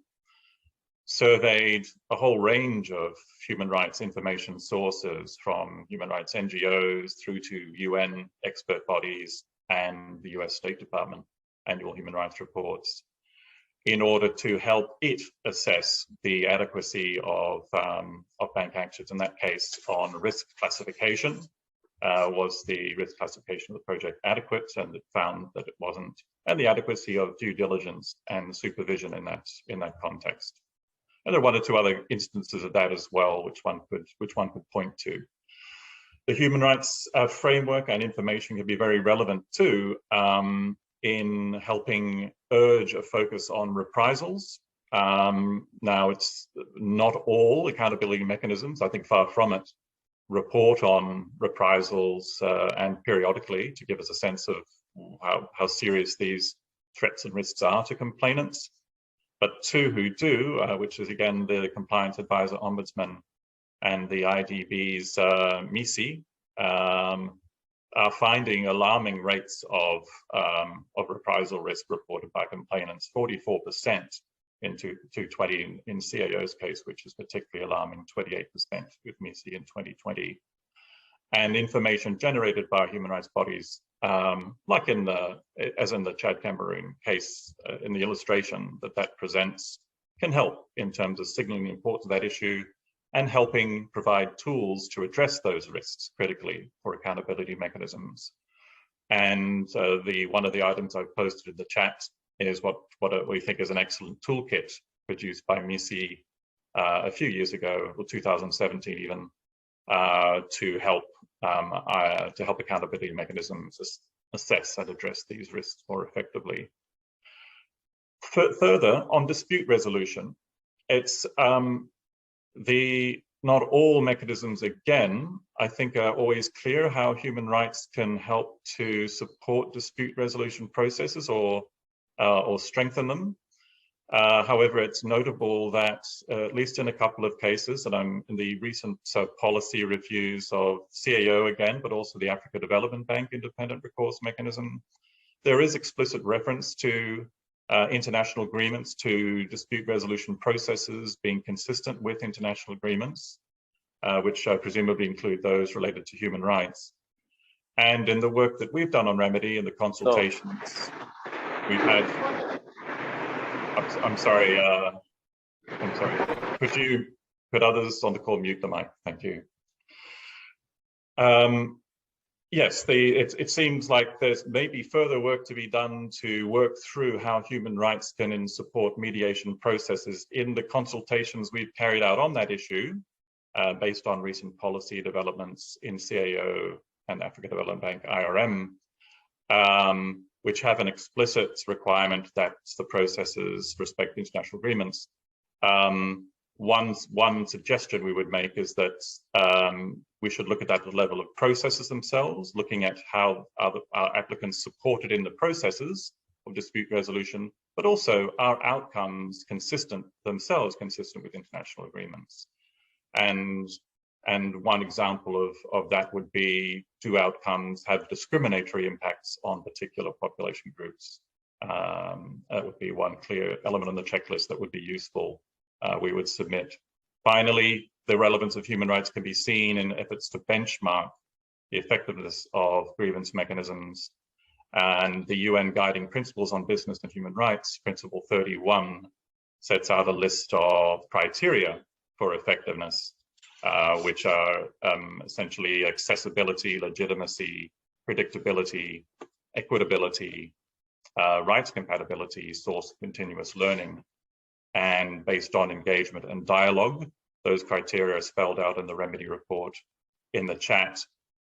surveyed a whole range of human rights information sources, from human rights NGOs through to UN expert bodies and the US State Department annual human rights reports, in order to help it assess the adequacy of bank actions. In that case, on risk classification, was the risk classification of the project adequate, and it found that it wasn't, and the adequacy of due diligence and supervision in that context. And there are one or two other instances of that as well, which one could point to. The human rights framework and information can be very relevant too, in helping urge a focus on reprisals. Now, it's not all accountability mechanisms, I think far from it, report on reprisals and periodically to give us a sense of how serious these threats and risks are to complainants. but two who do, which is again the Compliance Advisor Ombudsman and the IDB's MISI, are finding alarming rates of reprisal risk reported by complainants, 44% in 2020 in CAO's case, which is particularly alarming, 28% with MISI in 2020. And information generated by human rights bodies, like as in the Chad Cameroon case, in the illustration that presents, can help in terms of signaling the importance of that issue and helping provide tools to address those risks critically for accountability mechanisms. And one of the items I've posted in the chat is what we think is an excellent toolkit produced by MISI a few years ago, or 2017 even, to help accountability mechanisms assess and address these risks more effectively. Further, on dispute resolution, it's not all mechanisms, again, I think are always clear how human rights can help to support dispute resolution processes or strengthen them. However, it's notable that at least in a couple of cases, and I'm in the recent policy reviews of CAO again, but also the Africa Development Bank Independent Recourse Mechanism, there is explicit reference to international agreements to dispute resolution processes being consistent with international agreements, which presumably include those related to human rights. And in the work that we've done on remedy and the consultations, we've had, I'm sorry, could others on the call mute the mic? Thank you. Yes, it seems like there's maybe further work to be done to work through how human rights can support mediation processes in the consultations we've carried out on that issue, based on recent policy developments in CAO and Africa Development Bank IRM, which have an explicit requirement that the processes respect international agreements. One suggestion we would make is that we should look at that at the level of processes themselves, looking at how our applicants supported in the processes of dispute resolution, but also are outcomes consistent with international agreements. And one example of that would be, do outcomes have discriminatory impacts on particular population groups? That would be one clear element on the checklist that would be useful. We would submit. Finally, the relevance of human rights can be seen in efforts to benchmark the effectiveness of grievance mechanisms, and the UN Guiding Principles on Business and Human Rights, Principle 31, sets out a list of criteria for effectiveness, which are essentially accessibility, legitimacy, predictability, equitability, rights compatibility, source of continuous learning. And based on engagement and dialogue, those criteria are spelled out in the remedy report in the chat.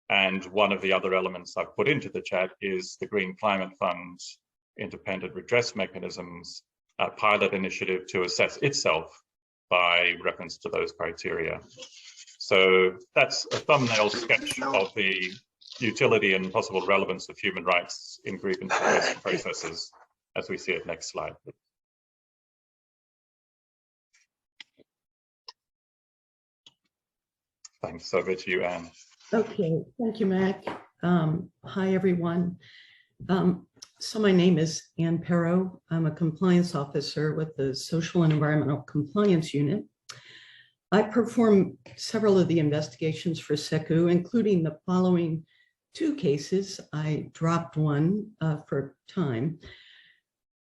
And one of the other elements I've put into the chat is the Green Climate Fund's independent redress mechanisms, a pilot initiative to assess itself by reference to those criteria. So that's a thumbnail sketch of the utility and possible relevance of human rights in grievance processes as we see it. Next slide. Thanks. Over to you, Anne. Okay, thank you, Mac. Hi, everyone. So my name is Anne Perro. I'm a compliance officer with the Social and Environmental Compliance Unit. I perform several of the investigations for SECU, including the following two cases. I dropped one for time.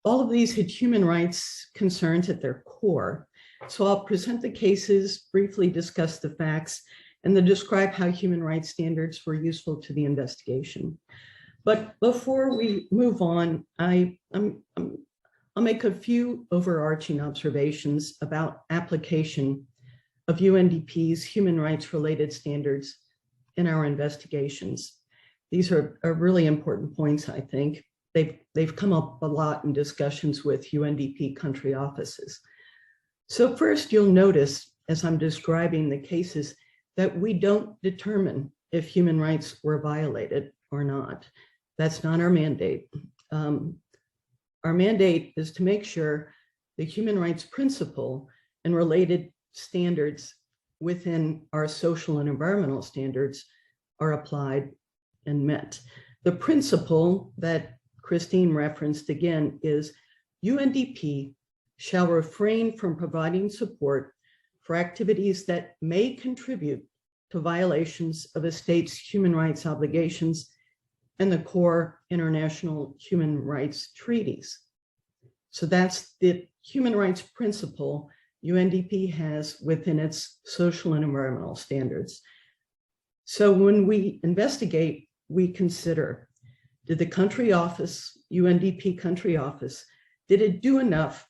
All of these had human rights concerns at their core. So I'll present the cases, briefly discuss the facts, and then describe how human rights standards were useful to the investigation. But before we move on, I'll make a few overarching observations about application of UNDP's human rights related standards in our investigations. These are really important points, I think. They've come up a lot in discussions with UNDP country offices. So first, you'll notice, as I'm describing the cases, that we don't determine if human rights were violated or not. That's not our mandate. Our mandate is to make sure the human rights principle and related standards within our social and environmental standards are applied and met. The principle that Christine referenced again is UNDP shall refrain from providing support for activities that may contribute to violations of a state's human rights obligations and the core international human rights treaties. So that's the human rights principle UNDP has within its social and environmental standards. So when we investigate, we consider, did the country office, UNDP country office, did it do enough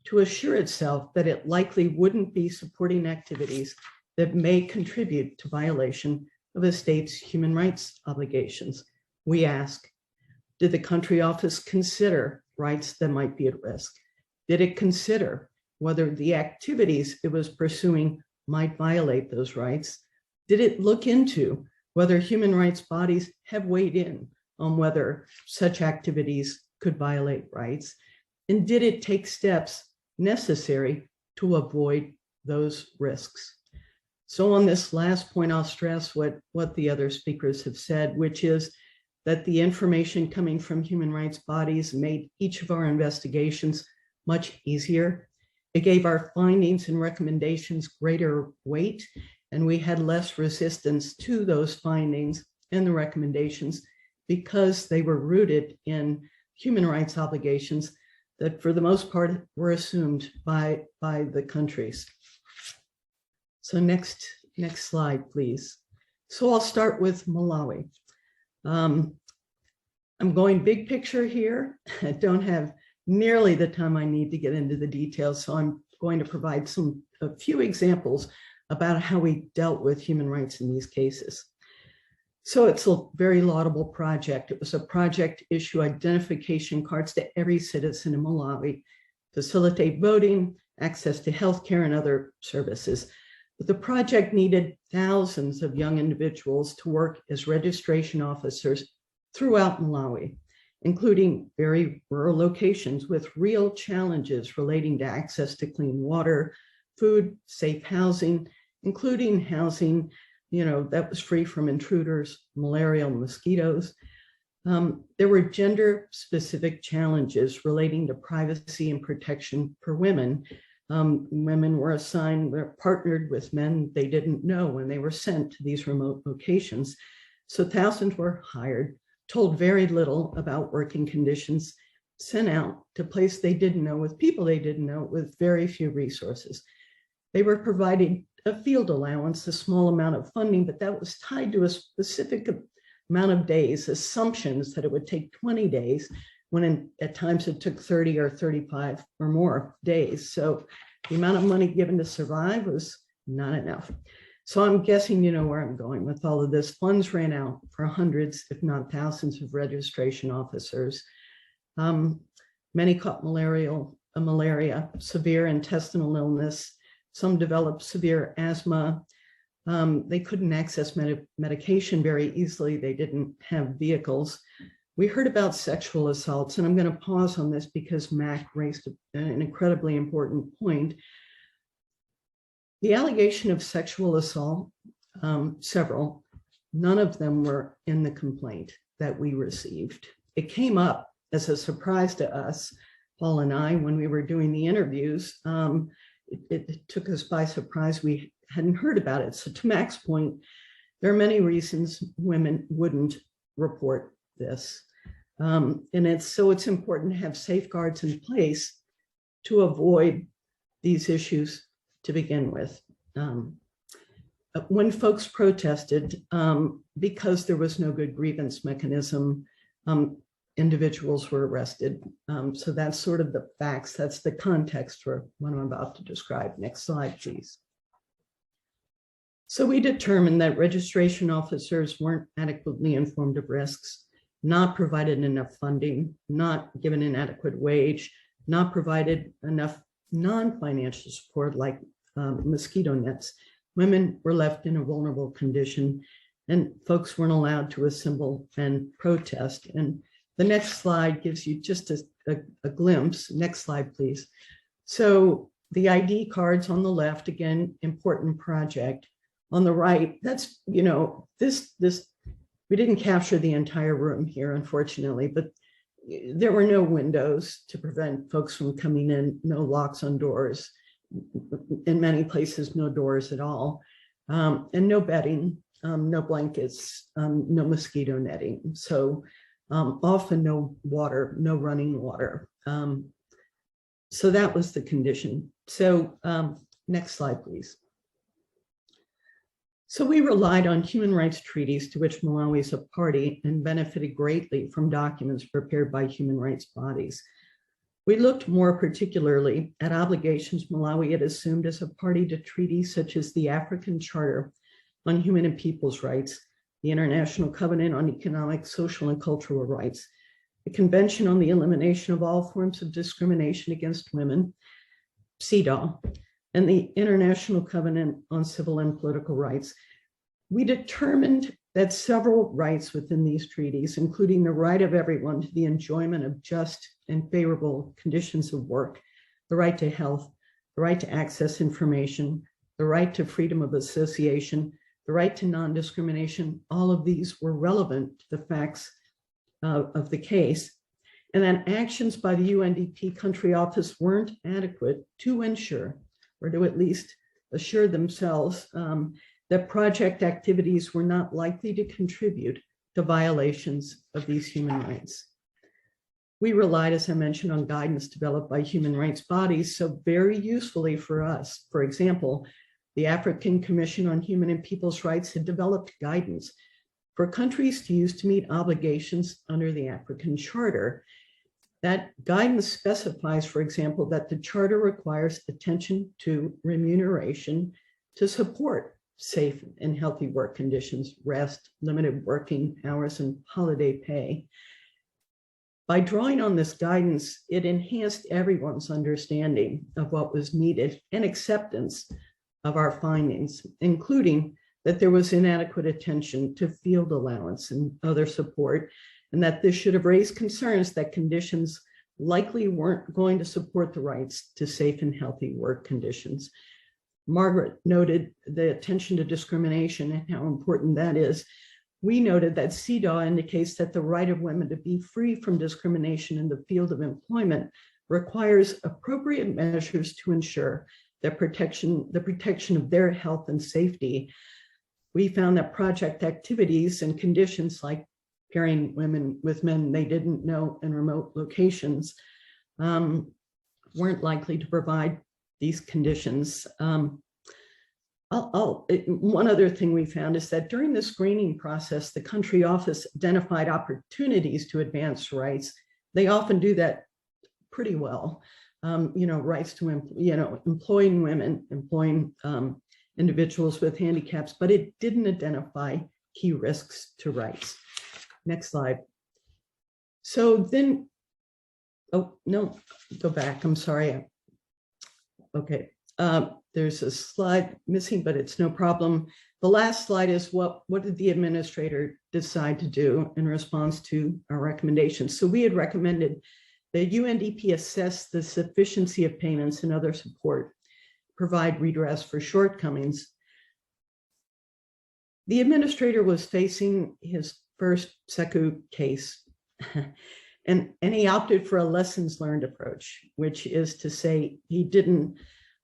to assure itself that it likely wouldn't be supporting activities that may contribute to violation of a state's human rights obligations? We ask, did the country office consider rights that might be at risk? Did it consider whether the activities it was pursuing might violate those rights? Did it look into whether human rights bodies have weighed in on whether such activities could violate rights? And did it take steps necessary to avoid those risks? So on this last point, I'll stress what the other speakers have said, which is that the information coming from human rights bodies made each of our investigations much easier. It gave our findings and recommendations greater weight, and we had less resistance to those findings and the recommendations because they were rooted in human rights obligations that for the most part were assumed by the countries. So next slide, please. So I'll start with Malawi. I'm going big picture here. I don't have nearly the time I need to get into the details, so I'm going to provide a few examples about how we dealt with human rights in these cases. So it's a very laudable project. It was a project to issue identification cards to every citizen in Malawi, facilitate voting, access to healthcare and other services. But the project needed thousands of young individuals to work as registration officers throughout Malawi, including very rural locations with real challenges relating to access to clean water, food, safe housing, including housing, that was free from intruders, malaria, and mosquitoes. There were gender-specific challenges relating to privacy and protection for women. Women were partnered with men they didn't know when they were sent to these remote locations. So thousands were hired, told very little about working conditions, sent out to places they didn't know with people they didn't know with very few resources. They were provided a field allowance, a small amount of funding, but that was tied to a specific amount of days, assumptions that it would take 20 days, when at times it took 30 or 35 or more days. So the amount of money given to survive was not enough. So I'm guessing you know where I'm going with all of this. Funds ran out for hundreds, if not thousands, of registration officers. Many caught malaria, severe intestinal illness. Some developed severe asthma. They couldn't access medication very easily. They didn't have vehicles. We heard about sexual assaults, and I'm going to pause on this because Mac raised an incredibly important point. The allegation of sexual assault, several, none of them were in the complaint that we received. It came up as a surprise to us, Paul and I, when we were doing the interviews. It took us by surprise. We hadn't heard about it. So to Mac's point, there are many reasons women wouldn't report this. And it's important to have safeguards in place to avoid these issues to begin with. When folks protested, because there was no good grievance mechanism, individuals were arrested. So that's sort of the facts. That's the context for what I'm about to describe. Next slide, please. So we determined that registration officers weren't adequately informed of risks, not provided enough funding, not given an adequate wage, not provided enough non-financial support like mosquito nets. Women were left in a vulnerable condition, and folks weren't allowed to assemble and protest. And the next slide gives you just a glimpse. Next slide, please, So the ID cards on the left, again, important project. On the right, that's, you know, this, we didn't capture the entire room here, unfortunately, but there were no windows to prevent folks from coming in, no locks on doors. In many places, no doors at all, and no bedding, no blankets, no mosquito netting. So often no water, no running water. So that was the condition. So next slide, please. So we relied on human rights treaties to which Malawi is a party and benefited greatly from documents prepared by human rights bodies. We looked more particularly at obligations Malawi had assumed as a party to treaties such as the African Charter on Human and People's Rights, the International Covenant on Economic, Social, and Cultural Rights, the Convention on the Elimination of All Forms of Discrimination Against Women, CEDAW, and the International Covenant on Civil and Political Rights. We determined that several rights within these treaties, including the right of everyone to the enjoyment of just and favorable conditions of work, the right to health, the right to access information, the right to freedom of association, the right to non-discrimination, all of these were relevant to the facts of the case, and that actions by the UNDP country office weren't adequate to ensure, or to at least assure themselves, that project activities were not likely to contribute to violations of these human rights. We relied, as I mentioned, on guidance developed by human rights bodies, so very usefully for us. For example, the African Commission on Human and People's Rights had developed guidance for countries to use to meet obligations under the African Charter. That guidance specifies, for example, that the Charter requires attention to remuneration to support safe and healthy work conditions, rest, limited working hours, and holiday pay. By drawing on this guidance, it enhanced everyone's understanding of what was needed and acceptance of our findings, including that there was inadequate attention to field allowance and other support, and that this should have raised concerns that conditions likely weren't going to support the rights to safe and healthy work conditions. Margaret noted the attention to discrimination and how important that is. We noted that CEDAW indicates that the right of women to be free from discrimination in the field of employment requires appropriate measures to ensure that the protection of their health and safety. We found that project activities and conditions like pairing women with men they didn't know in remote locations weren't likely to provide these conditions. One other thing we found is that during the screening process, the country office identified opportunities to advance rights. They often do that pretty well. Rights to, employing women, employing individuals with handicaps, but it didn't identify key risks to rights. Next slide. So then, oh, no, go back, I'm sorry. Okay, there's a slide missing, but it's no problem. The last slide is what did the administrator decide to do in response to our recommendations? So we had recommended that UNDP assess the sufficiency of payments and other support, provide redress for shortcomings. The administrator was facing his first SECU case, and he opted for a lessons learned approach, which is to say he didn't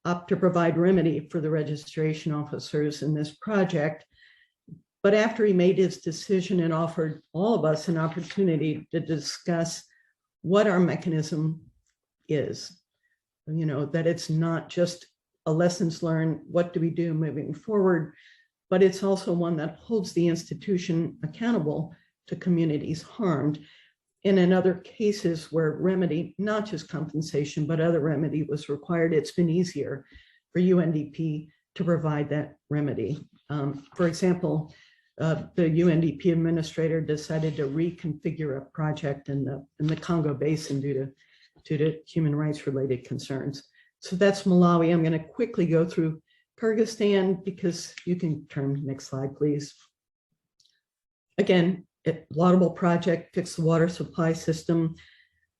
opt to provide remedy for the registration officers in this project. But after he made his decision and offered all of us an opportunity to discuss what our mechanism is, that it's not just a lessons learned, what do we do moving forward, but it's also one that holds the institution accountable to communities harmed. And in other cases where remedy, not just compensation, but other remedy was required, it's been easier for UNDP to provide that remedy. For example, the UNDP administrator decided to reconfigure a project in the Congo Basin due to human rights related concerns. So that's Malawi. I'm going to quickly go through Kyrgyzstan because you can turn next slide, please. Again, laudable project, fix the water supply system.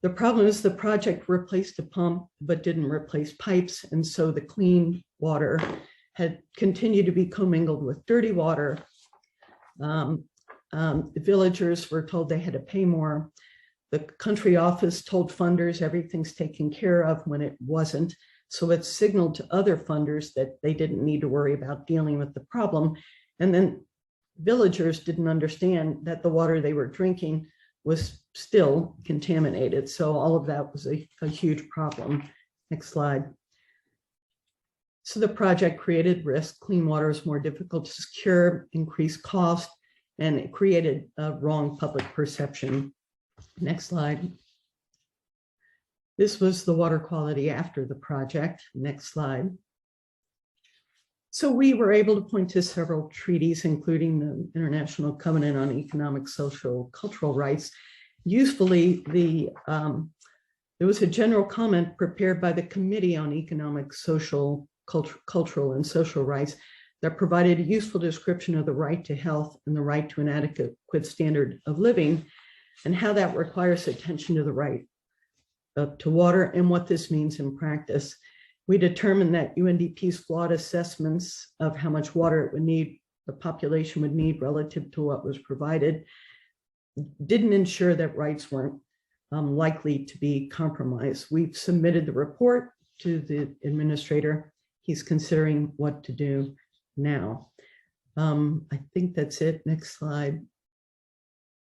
The problem is the project replaced a pump, but didn't replace pipes. And so the clean water had continued to be commingled with dirty water. The villagers were told they had to pay more. The country office told funders everything's taken care of when it wasn't. So it signaled to other funders that they didn't need to worry about dealing with the problem. And then villagers didn't understand that the water they were drinking was still contaminated. So all of that was a huge problem. Next slide. So the project created risk. Clean water is more difficult to secure, increased cost, and it created a wrong public perception. Next slide. This was the water quality after the project. Next slide. So we were able to point to several treaties, including the International Covenant on Economic, Social, Cultural Rights. Usefully, there was a general comment prepared by the Committee on Economic, Social, Cultural, and Social Rights that provided a useful description of the right to health and the right to an adequate standard of living, and how that requires attention to the right to water and what this means in practice. We determined that UNDP's flawed assessments of how much water it would need, the population would need relative to what was provided, didn't ensure that rights weren't likely to be compromised. We've submitted the report to the administrator. He's considering what to do now. I think that's it. Next slide.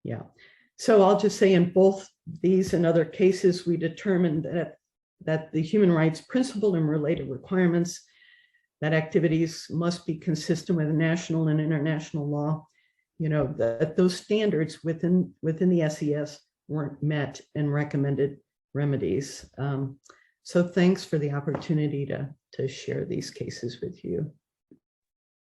Yeah. So I'll just say in both these and other cases, we determined that the human rights principle and related requirements, that activities must be consistent with national and international law, that those standards within the SES weren't met and recommended remedies. So thanks for the opportunity to share these cases with you.